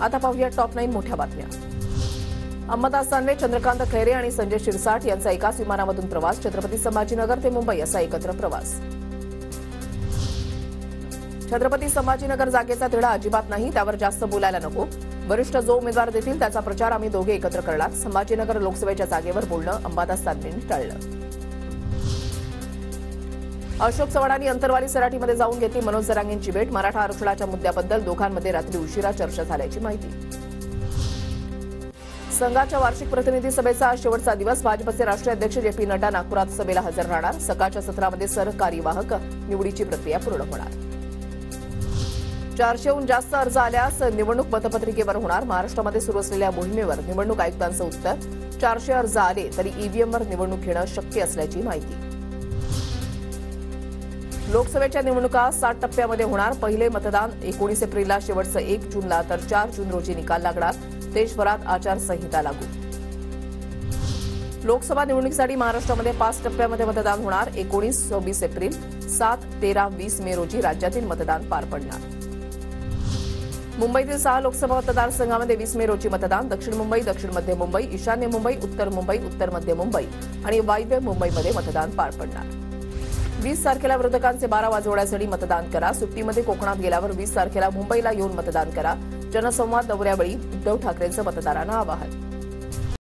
आता पाहूया टॉप 9 मोठ्या बातम्या। अंबादास दानवे, चंद्रकांत खैरे आणि संजय शिरसाट यांचा एकाच विमानामधून प्रवास। छत्रपती संभाजीनगर ते मुंबई असा एकत्र प्रवास। छत्रपती संभाजीनगर जागेचा तिढा अजिबात नाही, त्यावर जास्त बोलायला नको। वरिष्ठ जो उमेदवार देतील त्याचा प्रचार आम्ही दोघे एकत्र करणार। संभाजीनगर लोकसभेच्या जागेवर बोलणं अंबादास दानवेंनी टाळलं। अशोक चव्हाणांनी अंतरवाली सराटीमध्ये जाऊन घेतली मनोज जरांगेंची भेट। मराठा आरक्षणाच्या मुद्द्याबद्दल दोघांमध्ये रात्री उशिरा चर्चा झाल्याची माहिती। संघाच्या वार्षिक प्रतिनिधी सभेचा आज शेवटचा दिवस। भाजपचे राष्ट्रीय अध्यक्ष जे पी नड्डा नागपुरात सभेला हजर राहणार। सकाळच्या सत्रामध्ये सरकार्यवाहक निवडीची प्रक्रिया पूर्ण होणार। 400हून जास्त अर्ज आल्यास निवडणूक मतपत्रिकेवर होणार। महाराष्ट्रामध्ये सुरू असलेल्या मोहिमेवर निवडणूक आयुक्तांचं उत्तर। 400 अर्ज आले तरी ईव्हीएमवर निवडणूक घेणं शक्य असल्याची माहिती। लोकसभेच्या निवडणुका 7 टप्प्यामध्ये होणार। पहिले मतदान 19 एप्रिलला, शेवटचं 1 जूनला तर 4 जून रोजी निकाल लागणार। देशभरात आचारसंहिता लागू। लोकसभा निवडणुकीसाठी महाराष्ट्रामध्ये 5 टप्प्यामध्ये मतदान होणार। 19, 24 एप्रिल, 7, 13, 20 मे रोजी राज्यातील मतदान पार पडणार। मुंबईतील 6 लोकसभा मतदारसंघामध्ये 20 मे रोजी मतदान। दक्षिण मुंबई, दक्षिण मध्य मुंबई, ईशान्य मुंबई, उत्तर मध्य मुंबई आणि वायव्य मुंबईमध्ये मतदान पार पडणार। 20 तारखेला विरोधकांचे 12 वाजवण्यासाठी मतदान करा। सुट्टीमध्ये कोकणात गेल्यावर 20 तारखेला मुंबईला येऊन मतदान करा। जनसंवाद दौऱ्यावेळी उद्धव ठाकरेंचं मतदारांना आवाहन।